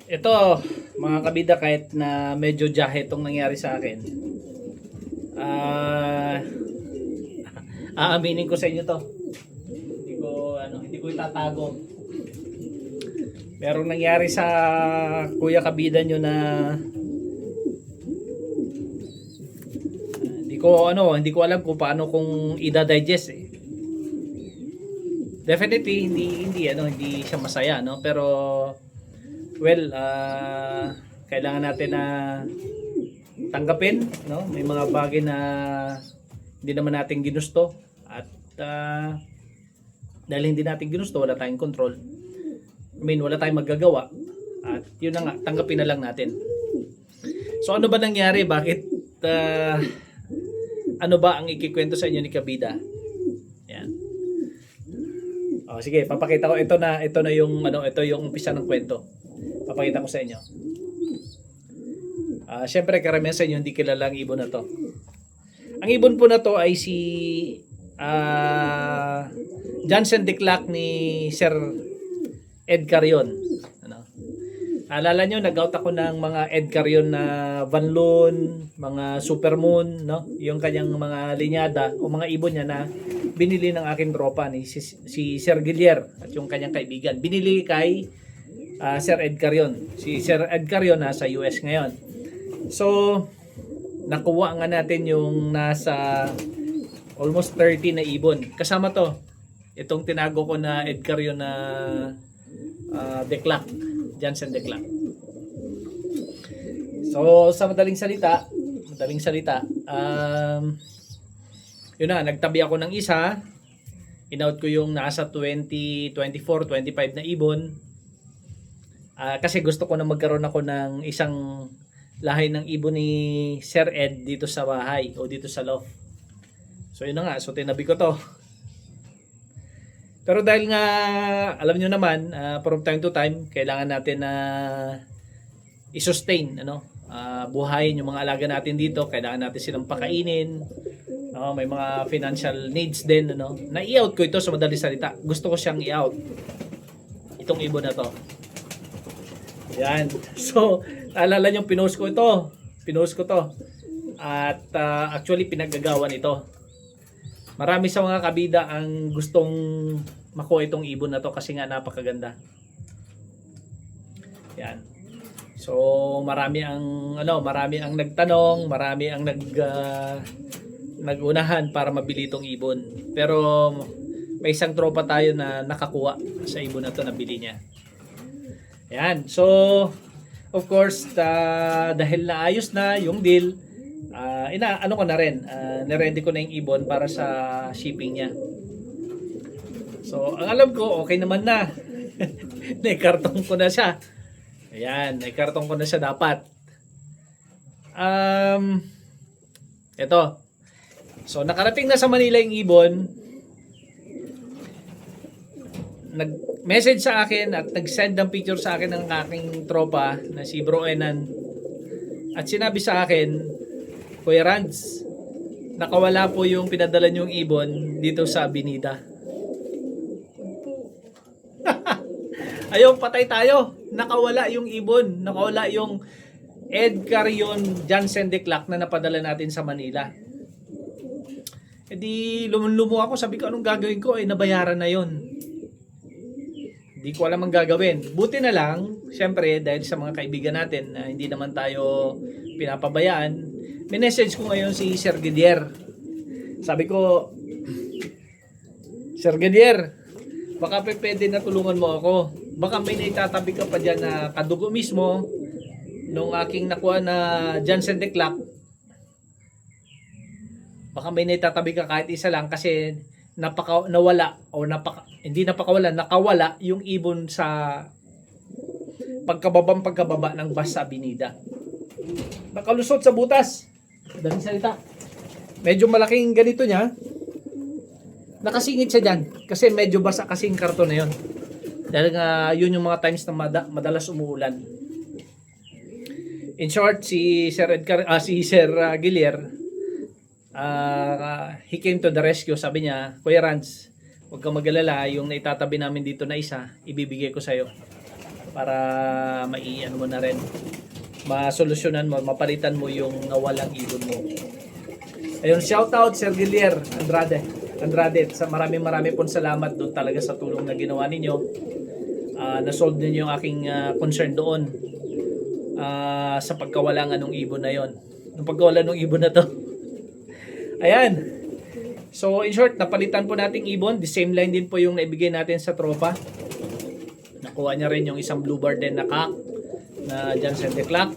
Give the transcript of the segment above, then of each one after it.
Ito, mga kabida, kahit na medyo jahe itong nangyari sa akin, ah aaminin ko sa inyo to. Hindi ko itatago. Merong nangyari sa kuya kabida nyo na hindi ko alam kung paano kung ida-digest eh. Definitely hindi siya masaya, no? Pero well, kailangan natin na tanggapin, no? May mga bagay na hindi naman natin ginusto at dahil hindi natin ginusto, wala tayong control. Wala tayong magagawa. At yun na nga, tanggapin na lang natin. So ano ba nangyari? Bakit ano ba ang ikikwento sa inyo ni Kabida? Yan. Sige, papakita ko ito na yung ito yung umpisa ng kwento. Papakita ko sa inyo. Syempre karamihan sa inyo hindi kilala ang ibon na to. Ang ibon po na to ay si Jansen de Clock ni Sir Ed Carion. Alala nyo, nag-out ako ng mga Ed Carion na Van Loon, mga Supermoon, no? Yung kanyang mga linyada o mga ibon niya na binili ng aking tropa ni si Sir Gilier at yung kanyang kaibigan. Binili kay Sir Ed Carion. Si Sir Ed Carion nasa US ngayon. So, nakuha nga natin yung nasa almost 30 na ibon. Kasama to, itong tinago ko na Ed Carion na de Clock. Jansen de Clock. So, sa madaling salita, yun na, nagtabi ako ng isa. Inout ko yung nasa 20, 24, 25 na ibon. Kasi gusto ko na magkaroon ako ng isang lahi ng ibon ni Sir Ed dito sa bahay o dito sa loft. So, yun na nga. So, tinabi ko to. Pero dahil nga, alam nyo naman, from time to time, kailangan natin na i-sustain, buhayin yung mga alaga natin dito. Kailangan natin silang pakainin. May mga financial needs din. Na-i-out ko ito sa madaling salita. Gusto ko siyang i-out. Itong ibon na to. Yan. So, alala nyo, pinost ko ito. At actually, pinaggagawan ito. Marami sa mga kabida ang gustong makuha itong ibon na to kasi nga napakaganda. Yan. So marami ang nagtanong, marami ang nagunahan para mabili itong ibon. Pero may isang tropa tayo na nakakuha sa ibon na to, nabili niya. Yan. So of course, dahil naayos na yung deal, ko na rin, niready ko na yung ibon para sa shipping niya. So, ang alam ko, okay naman na. Naikartong ko na siya. Ayan, naikartong ko na siya dapat. Ito. So, nakarating na sa Manila yung ibon. Nag-message sa akin at nag-send ng picture sa akin ng aking tropa na si Bro Enan. At sinabi sa akin, Kuya Ranz, nakawala po yung pinadala niyong ibon dito sa Avenida. Ayun, patay tayo. Nakawala yung ibon. Nakawala yung Ed Carion Jansen de Clock na napadala natin sa Manila. E di lumo ako. Sabi ko, anong gagawin ko? Nabayaran na yon. Hindi ko alam ang gagawin. Buti na lang, syempre, dahil sa mga kaibigan natin na hindi naman tayo pinapabayaan, minessage ko ngayon si Sir Gidier. Sabi ko, Sir Gidier, baka pwede na tulungan mo ako. Baka may naitatabi ka pa dyan na kadugo mismo nung aking nakuha na Jansen de Clock. Baka may naitatabi ka kahit isa lang kasi nakawala yung ibon sa pagkababa ng bus sa Avenida. Nakalusot sa butas. Daling salita. Medyo malaking ganito niya. Nakasingit siya dyan. Kasi medyo basa kasing karton na yun. Dahil nga yun yung mga times na madalas umuulan. In short, si Sir Gilier, he came to the rescue. Sabi niya, Kuya Ranz, huwag kang mag-alala, yung naitatabi namin dito na isa, ibibigay ko sa'yo. para ano mo na rin, masolusyonan mo, mapalitan mo yung nawalang ibon mo. Ayun, shout out Sir Gilier Andrade. Sa marami pong salamat doon talaga sa tulong na ginawa ninyo. Na-solve ninyo yung aking concern doon sa pagkawala nga nung ibon na yon. Nung pagkawala nung ibon na to. Ayan. So in short, napalitan po nating ibon. The same line din po yung naibigay natin sa tropa. Nakuha niya rin yung isang bluebird din na cock na Jansen Declac.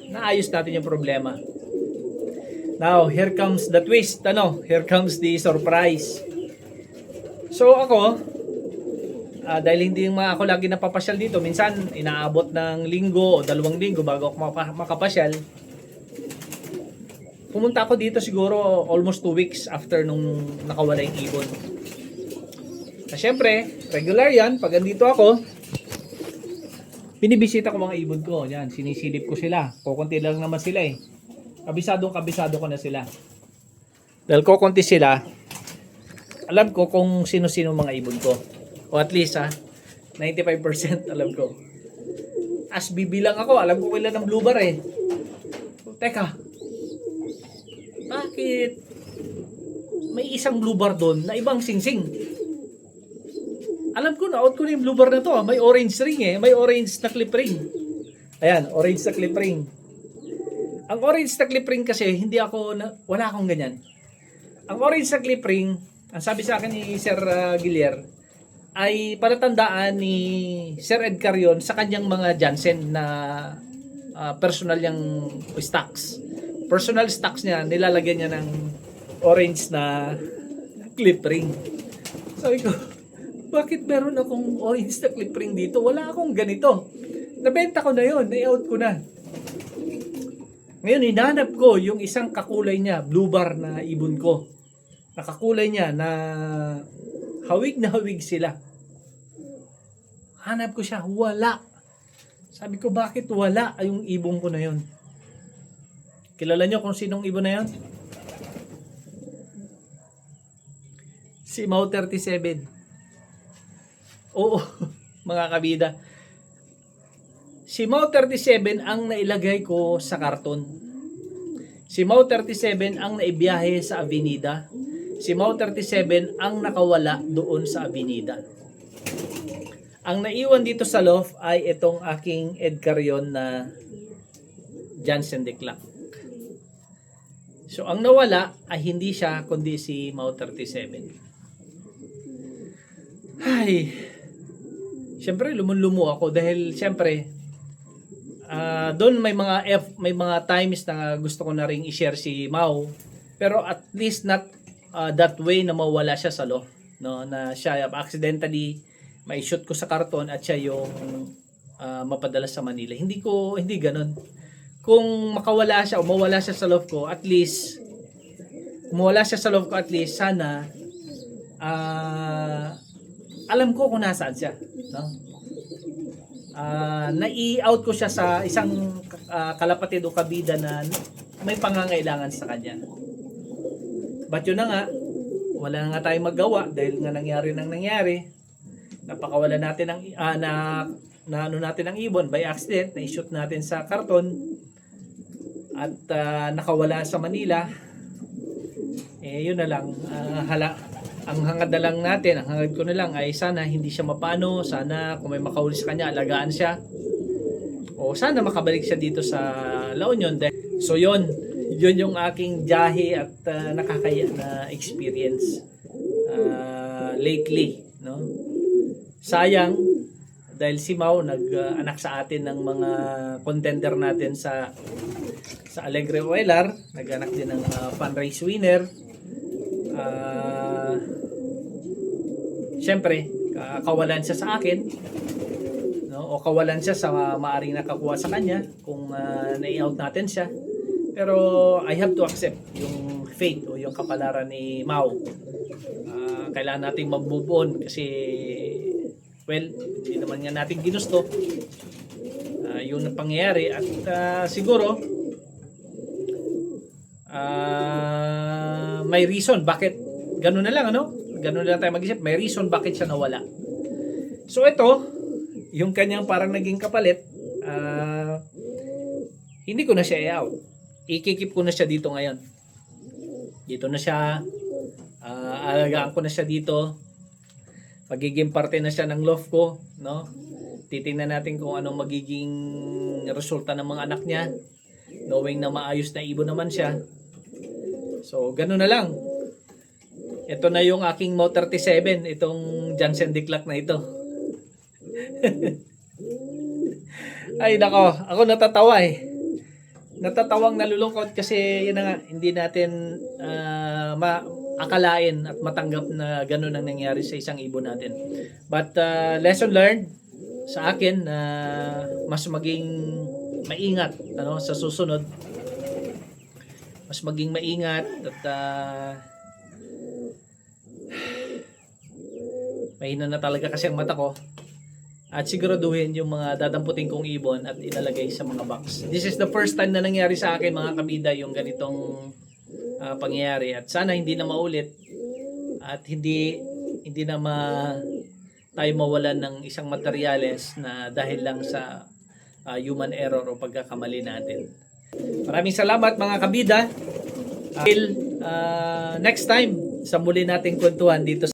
Naayos natin yung problema. Now, here comes the twist. Here comes the surprise. So ako, dahil hindi ako lagi napapasyal dito, minsan inaabot ng linggo o 2 linggo bago ako makapasyal. Pumunta ako dito siguro almost 2 weeks after nung nakawala yung ibon. Syempre, regular yan. Pag andito ako, binibisita ko mga ibon ko. Yan, sinisilip ko sila. Kukunti lang naman sila eh. Kabisado ko na sila. Dahil kukunti sila, alam ko kung sino-sino mga ibon ko. O at least 95% alam ko. As bibilang ako, alam ko kailan ng blue bar eh. Teka, bakit may isang blue bar doon na ibang singsing? Alam ko na, out ko na yung blue bar na to. May orange ring eh. May orange na clip ring. Ayan, orange na clip ring. Ang orange na clip ring kasi, wala akong ganyan. Ang orange na clip ring, ang sabi sa akin ni Sir Gilier, ay palatandaan ni Sir Ed Carion sa kanyang mga Jansen na personal yung stocks. Personal stocks niya, nilalagyan niya ng orange na clip ring. Sabi ko, bakit meron akong orange na clip ring dito? Wala akong ganito. Nabenta ko na yun, na-out ko na. Ngayon, hinahanap ko yung isang kakulay niya, blue bar na ibon ko. Nakakulay niya na hawig na hawig sila. Hanap ko siya, wala. Sabi ko, bakit wala yung ibon ko na yun? Kilala niyo kung sinong ibon na yun? Si Mau 37. Oo, mga kabida. Si Mau 37 ang nailagay ko sa karton. Si Mau 37 ang naibiyahe sa Avenida. Si Mau 37 ang nakawala doon sa Avenida. Ang naiwan dito sa loft ay itong aking Ed Carion na Jansen Declac. So ang nawala ay hindi siya kundi si Mau 37. Ay, siyempre lumun-lumo ako dahil siyempre doon may mga times na gusto ko na ring i-share si Mau, pero at least not that way na mawala siya sa loft, no, na siya accidentally may shoot ko sa karton at siya yung mapadala sa Manila. Hindi ganoon. Kung makawala siya o mawala siya sa loft ko, at least sana alam ko kung nasaan siya, no? Na-i-out ko siya sa isang kalapatid o kabida na may pangangailangan sa kanya. But yun na nga, wala na nga tayong magawa dahil nga nangyari. Napakawala natin ng natin ng ibon by accident, na-shoot natin sa karton at nakawala sa Manila. Yun na lang, ang hangad ko na lang ay sana hindi siya mapano, sana kung may makahuli sa kanya, alagaan siya. O sana makabalik siya dito sa La Union. So yun yung aking jahe at nakakaya na experience lately, no? Sayang dahil si Mau nag-anak sa atin ng mga contender natin sa Alegre Oilar, nag-anak din ng fundraise winner. Siyempre, kawalan siya sa akin, no? O kawalan siya sa maaring nakakuha sa kanya kung na-out natin siya. Pero I have to accept yung fate o yung kapalaran ni Mau. Kailangan nating mag-move on kasi hindi naman nga natin ginusto yung pangyayari at siguro may reason bakit ganun na lang, ano? Ganun na lang tayo mag-isip. May reason bakit siya nawala. So ito, yung kanyang parang naging kapalit, hindi ko na siya i-out. Ikikip ko na siya dito ngayon. Dito na siya. Alagaan ko na siya dito. Magiging parte na siya ng loft ko, no? Titingnan natin kung anong magiging resulta ng mga anak niya. Knowing na maayos na ibon naman siya. So, gano'n na lang. Ito na yung aking Mo 37, itong Jansen Diclac na ito. Ay nako, ako natatawa eh. Natatawang nalulungkot kasi yun na nga, hindi natin maakalain at matanggap na gano'n ang nangyari sa isang ibon natin. But lesson learned sa akin na mas maging maingat sa susunod. Mas maging maingat at mahina na talaga kasi ang mata ko. At siguraduhin yung mga dadamputin kong ibon at ilalagay sa mga box. This is the first time na nangyari sa akin mga kabida yung ganitong pangyayari. At sana hindi na maulit at hindi na tayo mawalan ng isang materyales na dahil lang sa human error o pagkakamali natin. Maraming salamat mga kabida. Until next time sa muli nating kwentuhan dito